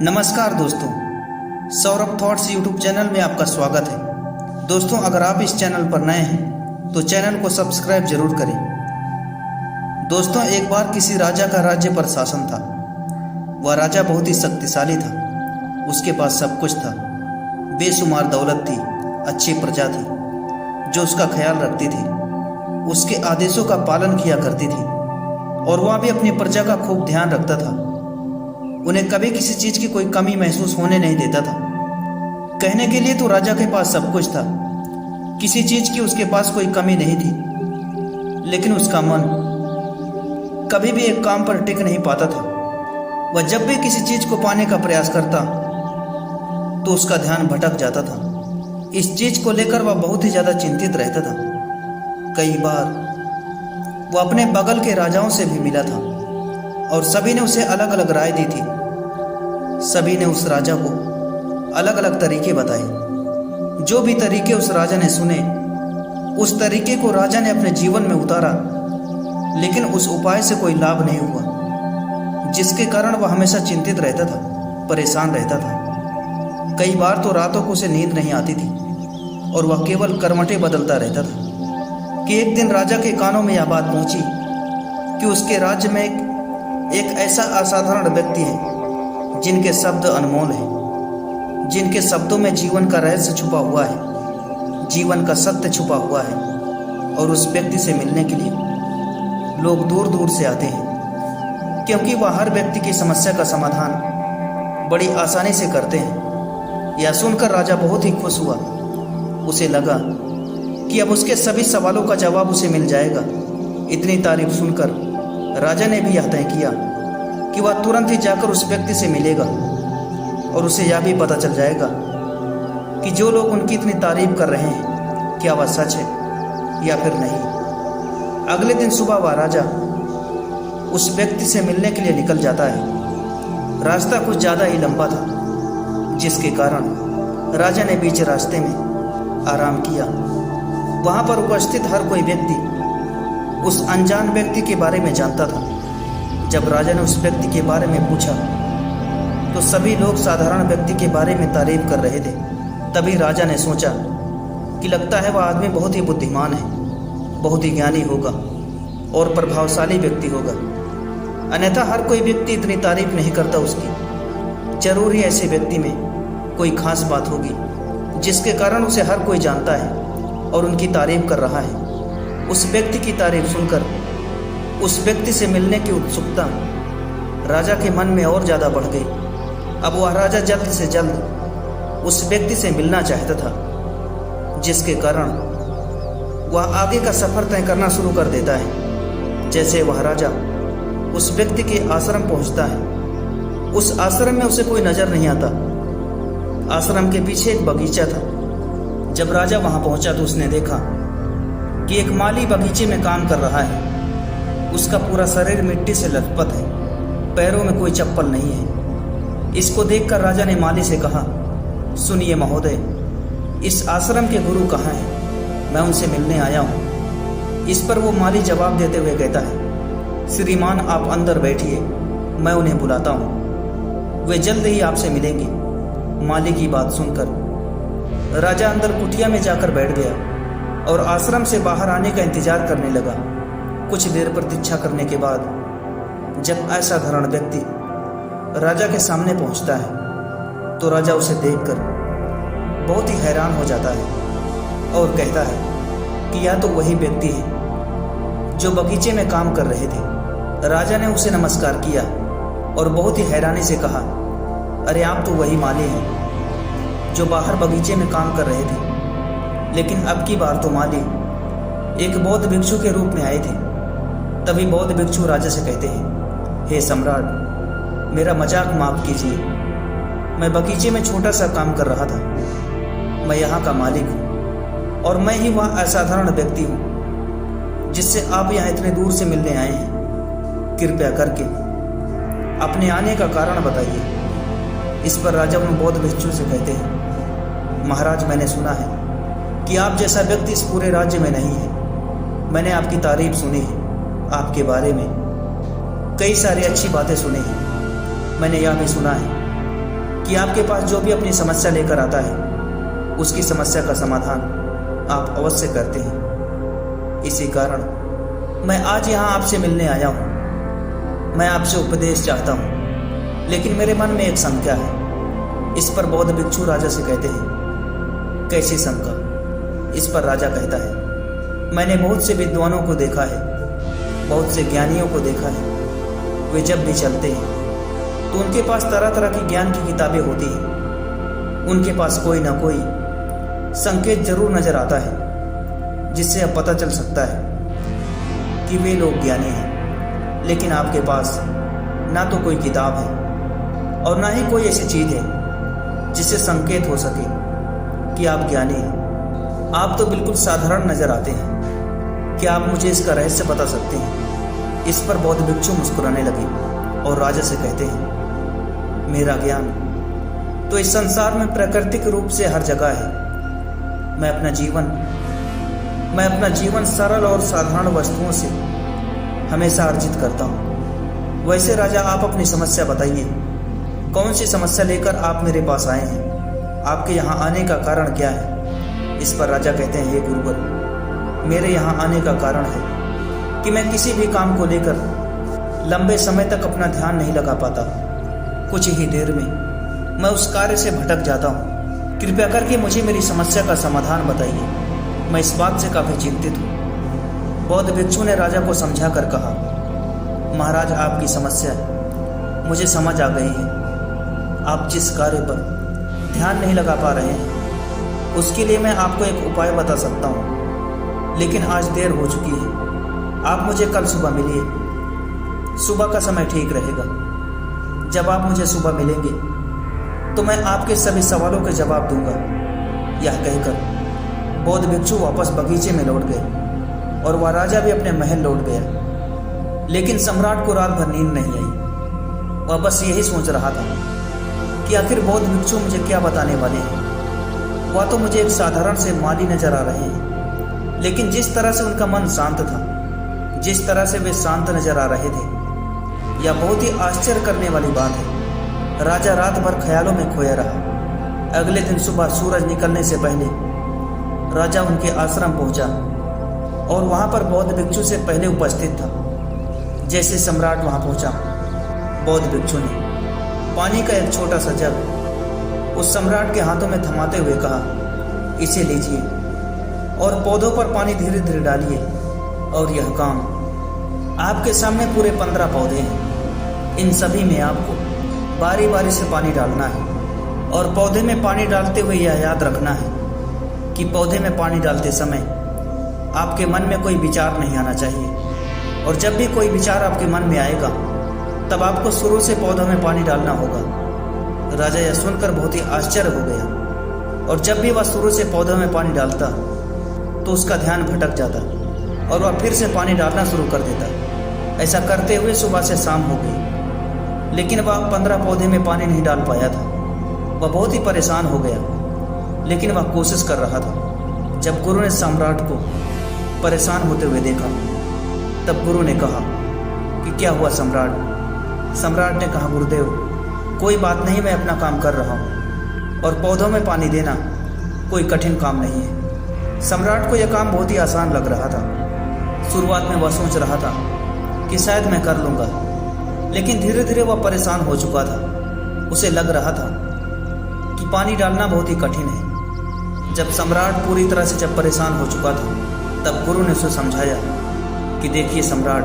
नमस्कार दोस्तों, Saurabh thoughts YouTube channel में आपका स्वागत है। दोस्तों, अगर आप इस चैनल पर नए हैं तो चैनल को सब्सक्राइब जरूर करें। दोस्तों, एक बार किसी राजा का राज्य पर शासन था। वह राजा बहुत ही शक्तिशाली था। उसके पास सब कुछ था, बेशुमार दौलत थी, अच्छी प्रजा थी जो उसका ख्याल रखती थी, उसके आदेशों का पालन किया करती थी और वह भी अपनी प्रजा का खूब ध्यान रखता था। उन्हें कभी किसी चीज की कोई कमी महसूस होने नहीं देता था। कहने के लिए तो राजा के पास सब कुछ था, किसी चीज की उसके पास कोई कमी नहीं थी, लेकिन उसका मन कभी भी एक काम पर टिक नहीं पाता था। वह जब भी किसी चीज को पाने का प्रयास करता तो उसका ध्यान भटक जाता था। इस चीज को लेकर वह बहुत ही ज्यादा चिंतित रहता था। कई बार वह अपने बगल के राजाओं से भी मिला था और सभी ने उसे अलग अलग राय दी थी। सभी ने उस राजा को अलग अलग तरीके बताए। जो भी तरीके उस राजा ने सुने, उस तरीके को राजा ने अपने जीवन में उतारा, लेकिन उस उपाय से कोई लाभ नहीं हुआ, जिसके कारण वह हमेशा चिंतित रहता था, परेशान रहता था। कई बार तो रातों को उसे नींद नहीं आती थी और वह केवल करवटें बदलता रहता था कि एक दिन राजा के कानों में यह बात पहुंची कि उसके राज्य में एक ऐसा असाधारण व्यक्ति है जिनके शब्द अनमोल हैं, जिनके शब्दों में जीवन का रहस्य छुपा हुआ है, जीवन का सत्य छुपा हुआ है। और उस व्यक्ति से मिलने के लिए लोग दूर दूर से आते हैं, क्योंकि वह हर व्यक्ति की समस्या का समाधान बड़ी आसानी से करते हैं। यह सुनकर राजा बहुत ही खुश हुआ। उसे लगा कि अब उसके सभी सवालों का जवाब उसे मिल जाएगा। इतनी तारीफ सुनकर राजा ने भी यह तय किया कि वह तुरंत ही जाकर उस व्यक्ति से मिलेगा और उसे यह भी पता चल जाएगा कि जो लोग उनकी इतनी तारीफ कर रहे हैं, क्या वह सच है या फिर नहीं। अगले दिन सुबह वह राजा उस व्यक्ति से मिलने के लिए निकल जाता है। रास्ता कुछ ज़्यादा ही लंबा था, जिसके कारण राजा ने बीच रास्ते में आराम किया। वहाँ पर उपस्थित हर कोई व्यक्ति उस अनजान व्यक्ति के बारे में जानता था। जब राजा ने उस व्यक्ति के बारे में पूछा तो सभी लोग साधारण व्यक्ति के बारे में तारीफ कर रहे थे। तभी राजा ने सोचा कि लगता है वह आदमी बहुत ही बुद्धिमान है, बहुत ही ज्ञानी होगा और प्रभावशाली व्यक्ति होगा, अन्यथा हर कोई व्यक्ति इतनी तारीफ नहीं करता उसकी। जरूर ही ऐसे व्यक्ति में कोई खास बात होगी जिसके कारण उसे हर कोई जानता है और उनकी तारीफ कर रहा है। उस व्यक्ति की तारीफ सुनकर उस व्यक्ति से मिलने की उत्सुकता राजा के मन में और ज़्यादा बढ़ गई। अब वह राजा जल्द से जल्द उस व्यक्ति से मिलना चाहता था, जिसके कारण वह आगे का सफ़र तय करना शुरू कर देता है। जैसे वह राजा उस व्यक्ति के आश्रम पहुंचता है, उस आश्रम में उसे कोई नज़र नहीं आता। आश्रम के पीछे एक बगीचा था। जब राजा वहां पहुंचा तो उसने देखा कि एक माली बगीचे में काम कर रहा है। उसका पूरा शरीर मिट्टी से लथपथ है, पैरों में कोई चप्पल नहीं है। इसको देखकर राजा ने माली से कहा, सुनिए महोदय, इस आश्रम के गुरु कहाँ हैं? मैं उनसे मिलने आया हूँ। इस पर वो माली जवाब देते हुए कहता है, श्रीमान आप अंदर बैठिए, मैं उन्हें बुलाता हूँ, वे जल्द ही आपसे मिलेंगे। माली की बात सुनकर राजा अंदर कुटिया में जाकर बैठ गया और आश्रम से बाहर आने का इंतजार करने लगा। कुछ देर प्रतीक्षा करने के बाद जब असाधारण व्यक्ति राजा के सामने पहुंचता है तो राजा उसे देखकर बहुत ही हैरान हो जाता है और कहता है कि यह तो वही व्यक्ति है जो बगीचे में काम कर रहे थे। राजा ने उसे नमस्कार किया और बहुत ही हैरानी से कहा, अरे आप तो वही माली हैं जो बाहर बगीचे में काम कर रहे थे। लेकिन अब की बार तो माली एक बौद्ध भिक्षु के रूप में आए थे। तभी बौद्ध भिक्षु राजा से कहते हैं, हे सम्राट, मेरा मजाक माफ कीजिए, मैं बगीचे में छोटा सा काम कर रहा था। मैं यहाँ का मालिक हूँ और मैं ही वह असाधारण व्यक्ति हूँ जिससे आप यहाँ इतने दूर से मिलने आए हैं। कृपया करके अपने आने का कारण बताइए। इस पर राजा उन बौद्ध भिक्षु से कहते हैं, महाराज, मैंने सुना है कि आप जैसा व्यक्ति इस पूरे राज्य में नहीं है। मैंने आपकी तारीफ सुनी है, आपके बारे में कई सारी अच्छी बातें सुनी हैं। मैंने यह भी सुना है कि आपके पास जो भी अपनी समस्या लेकर आता है उसकी समस्या का समाधान आप अवश्य करते हैं। इसी कारण मैं आज यहाँ आपसे मिलने आया हूँ। मैं आपसे उपदेश चाहता हूँ, लेकिन मेरे मन में एक शंका है। इस पर बौद्ध भिक्षु राजा से कहते हैं, कैसी शंका? इस पर राजा कहता है, मैंने बहुत से विद्वानों को देखा है, बहुत से ज्ञानियों को देखा है। वे जब भी चलते हैं तो उनके पास तरह तरह की ज्ञान की किताबें होती हैं। उनके पास कोई ना कोई संकेत जरूर नजर आता है जिससे अब पता चल सकता है कि वे लोग ज्ञानी हैं। लेकिन आपके पास ना तो कोई किताब है और ना ही कोई ऐसी चीज है जिससे संकेत हो सके कि आप ज्ञानी हैं। आप तो बिल्कुल साधारण नजर आते हैं। क्या आप मुझे इसका रहस्य बता सकते हैं? इस पर बौद्ध भिक्षु मुस्कुराने लगे और राजा से कहते हैं, मेरा ज्ञान तो इस संसार में प्राकृतिक रूप से हर जगह है। मैं अपना जीवन सरल और साधारण वस्तुओं से हमेशा अर्जित करता हूँ। वैसे राजा, आप अपनी समस्या बताइए। कौन सी समस्या लेकर आप मेरे पास आए हैं? आपके यहाँ आने का कारण क्या है? इस पर राजा कहते हैं, हे गुरुवर, मेरे यहाँ आने का कारण है कि मैं किसी भी काम को लेकर लंबे समय तक अपना ध्यान नहीं लगा पाता। कुछ ही देर में मैं उस कार्य से भटक जाता हूँ। कृपया करके मुझे मेरी समस्या का समाधान बताइए। मैं इस बात से काफी चिंतित हूँ। बौद्ध भिक्षु ने राजा को समझा कर कहा, महाराज, आपकी समस्या मुझे समझ आ गई है। आप जिस कार्य पर ध्यान नहीं लगा पा रहे हैं उसके लिए मैं आपको एक उपाय बता सकता हूँ, लेकिन आज देर हो चुकी है। आप मुझे कल सुबह मिलिए। सुबह का समय ठीक रहेगा। जब आप मुझे सुबह मिलेंगे तो मैं आपके सभी सवालों के जवाब दूंगा। यह कहकर बौद्ध भिक्षु वापस बगीचे में लौट गए और वह राजा भी अपने महल लौट गया। लेकिन सम्राट को रात भर नींद नहीं आई। वह बस यही सोच रहा था कि आखिर बौद्ध भिक्षु मुझे क्या बताने वाले हैं। वह तो मुझे एक साधारण से माली नजर आ रहे हैं, लेकिन जिस तरह से उनका मन शांत था, जिस तरह से वे शांत नजर आ रहे थे, यह बहुत ही आश्चर्य करने वाली बात है। राजा रात भर ख्यालों में खोया रहा। अगले दिन सुबह सूरज निकलने से पहले राजा उनके आश्रम पहुंचा और वहां पर बौद्ध भिक्षु से पहले उपस्थित था। जैसे सम्राट वहां पहुंचा, बौद्ध भिक्षु ने पानी का एक छोटा सा जग उस सम्राट के हाथों में थमाते हुए कहा, इसे लीजिए और पौधों पर पानी धीरे धीरे डालिए। और यह काम, आपके सामने पूरे 15 पौधे हैं। इन सभी में आपको बारी बारी से पानी डालना है और पौधे में पानी डालते हुए यह याद रखना है कि पौधे में पानी डालते समय आपके मन में कोई विचार नहीं आना चाहिए। और जब भी कोई विचार आपके मन में आएगा तब आपको शुरू से पौधों में पानी डालना होगा। राजा यह सुनकर बहुत ही आश्चर्य हो गया और जब भी वह शुरू से पौधों में पानी डालता तो उसका ध्यान भटक जाता और वह फिर से पानी डालना शुरू कर देता। ऐसा करते हुए सुबह से शाम हो गई, लेकिन वह 15 पौधे में पानी नहीं डाल पाया था। वह बहुत ही परेशान हो गया, लेकिन वह कोशिश कर रहा था। जब गुरु ने सम्राट को परेशान होते हुए देखा तब गुरु ने कहा कि क्या हुआ सम्राट? सम्राट ने कहा, गुरुदेव, कोई बात नहीं, मैं अपना काम कर रहा हूँ और पौधों में पानी देना कोई कठिन काम नहीं है। सम्राट को यह काम बहुत ही आसान लग रहा था। शुरुआत में वह सोच रहा था कि शायद मैं कर लूँगा, लेकिन धीरे धीरे वह परेशान हो चुका था। उसे लग रहा था कि पानी डालना बहुत ही कठिन है। जब सम्राट पूरी तरह से जब परेशान हो चुका था तब गुरु ने उसे समझाया कि देखिए सम्राट,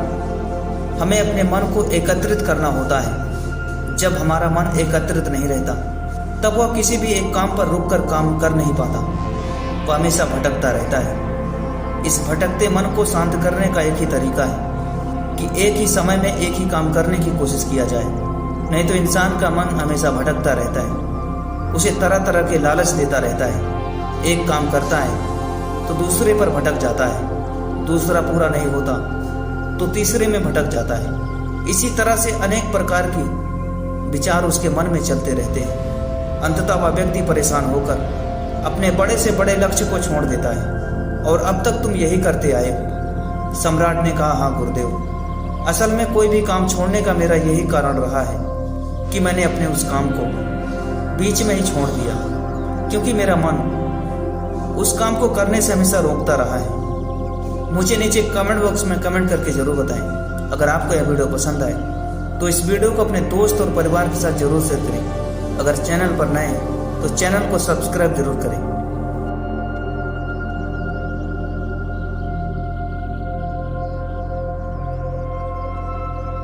हमें अपने मन को एकत्रित करना होता है। जब हमारा मन एकत्रित नहीं रहता तब वह किसी भी एक काम पर रुककर काम कर नहीं पाता। वह हमेशा भटकता रहता है। इस भटकते मन को शांत करने का एक ही तरीका है कि एक ही समय में एक ही काम करने की कोशिश किया जाए। नहीं तो इंसान का मन हमेशा भटकता रहता है। उसे तरह तरह के लालच देता रहता है। एक काम करता है तो दूसरे पर भटक जाता है, दूसरा पूरा नहीं होता तो तीसरे में भटक जाता है। इसी तरह से अनेक प्रकार के विचार उसके मन में चलते रहते हैं। अंततः वह व्यक्ति परेशान होकर अपने बड़े से बड़े लक्ष्य को छोड़ देता है। और अब तक तुम यही करते आए हो। सम्राट ने कहा, हाँ गुरुदेव, असल में कोई भी काम छोड़ने का मेरा यही कारण रहा है कि मैंने अपने उस काम को बीच में ही छोड़ दिया, क्योंकि मेरा मन उस काम को करने से हमेशा रोकता रहा है। मुझे नीचे कमेंट बॉक्स में कमेंट करके जरूर बताएं। अगर आपको यह वीडियो पसंद आए तो इस वीडियो को अपने दोस्त और परिवार के साथ जरूर शेयर करें। अगर चैनल पर नए हैं तो चैनल को सब्सक्राइब जरूर करें।